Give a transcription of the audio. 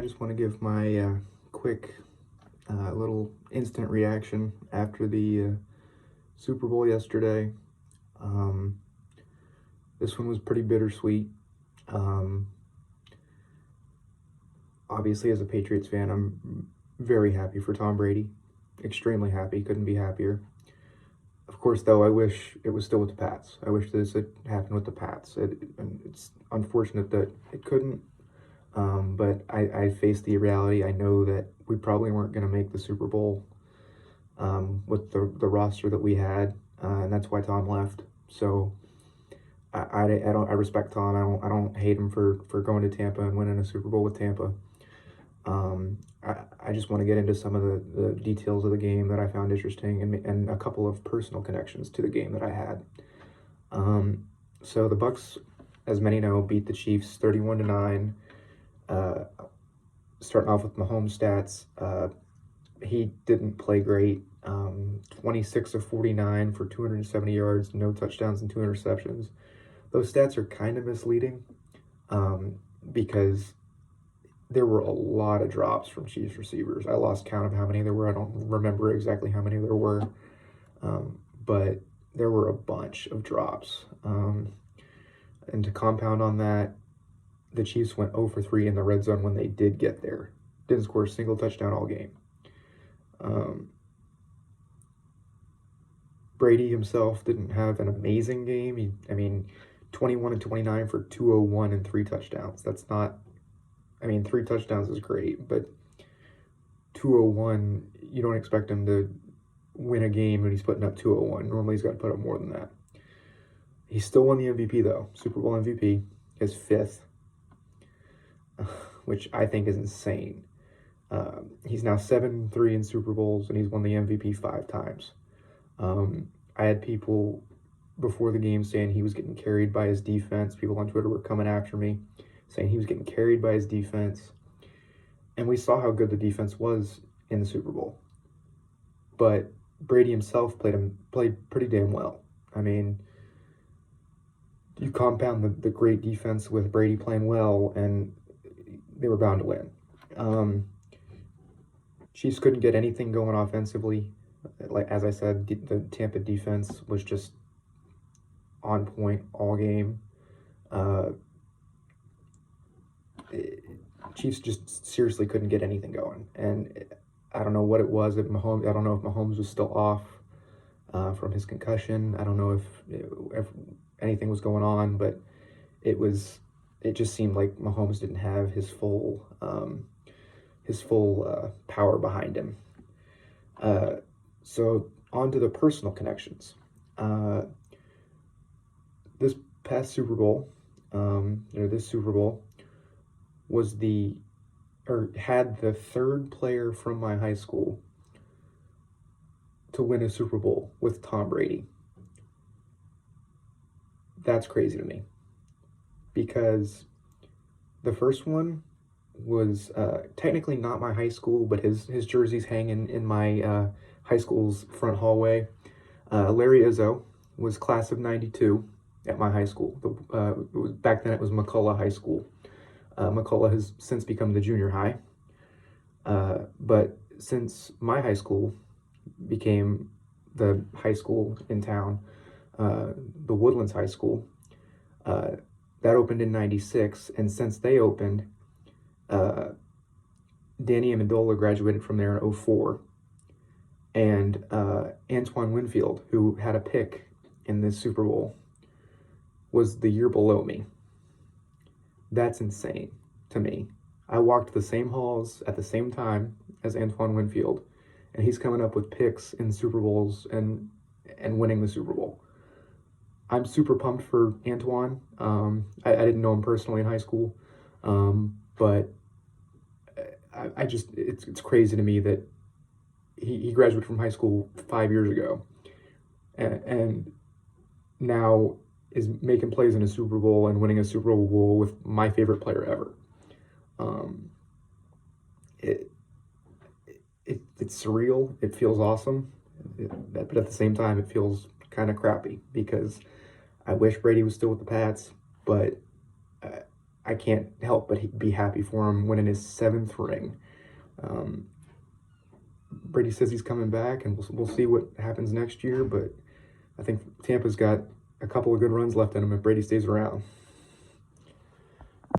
I just want to give my quick little instant reaction after the Super Bowl yesterday. Um, this one was pretty bittersweet. Um, Obviously, as a Patriots fan, I'm very happy for Tom Brady. Extremely happy. Couldn't be happier. Of course, though, I wish it was still with the Pats. I wish this had happened with the Pats. It's unfortunate that it couldn't. But I face the reality. I know that we probably weren't going to make the Super Bowl with the roster that we had, and that's why Tom left. So I respect Tom. I don't hate him for going to Tampa and winning a Super Bowl with Tampa. I just want to get into some of the details of the game that I found interesting and a couple of personal connections to the game that I had. So the Bucks, as many know, beat the Chiefs 31-9. Starting off with Mahomes' stats, he didn't play great. 26 of 49 for 270 yards, no touchdowns and 2 interceptions. Those stats are kind of misleading because there were a lot of drops from Chiefs receivers. I lost count of how many there were. I don't remember exactly how many there were, but there were a bunch of drops. And to compound on that, the Chiefs went 0 for 3 in the red zone when they did get there. Didn't score a single touchdown all game. Brady himself didn't have an amazing game. 21 and 29 for 201 and 3 touchdowns. That's not, 3 touchdowns is great, but 201, you don't expect him to win a game when he's putting up 201. Normally he's got to put up more than that. He still won the MVP though, Super Bowl MVP, his 5th, which I think is insane. He's now 7-3 in Super Bowls, and he's won the MVP 5 times. I had people before the game saying he was getting carried by his defense. People on Twitter were coming after me, saying he was getting carried by his defense. And we saw how good the defense was in the Super Bowl. But Brady himself played pretty damn well. You compound the great defense with Brady playing well, and they were bound to win. Chiefs couldn't get anything going offensively. Like as I said, the Tampa defense was just on point all game. Chiefs just seriously couldn't get anything going, and I don't know what it was. I don't know if Mahomes was still off from his concussion. I don't know if anything was going on, but it just seemed like Mahomes didn't have his full power behind him. So on to the personal connections. This past Super Bowl, this Super Bowl had the 3rd player from my high school to win a Super Bowl with Tom Brady. That's crazy to me, because the first one was technically not my high school, but his jersey's hanging in my high school's front hallway. Larry Izzo was class of 92 at my high school. Back then it was McCullough High School. McCullough has since become the junior high. But since my high school became the high school in town, the Woodlands High School, that opened in 96, and since they opened, Danny Amendola graduated from there in 04, and Antoine Winfield, who had a pick in this Super Bowl, was the year below me. That's insane to me. I walked the same halls at the same time as Antoine Winfield, and he's coming up with picks in Super Bowls and winning the Super Bowl. I'm super pumped for Antoine. I didn't know him personally in high school, but it's crazy to me that he graduated from high school 5 years ago, and now is making plays in a Super Bowl and winning a Super Bowl with my favorite player ever. It's surreal. It feels awesome, but at the same time, it feels kind of crappy because I wish Brady was still with the Pats, but I can't help but be happy for him winning his 7th ring. Um, Brady says he's coming back, and we'll see what happens next year. But I think Tampa's got a couple of good runs left in him if Brady stays around.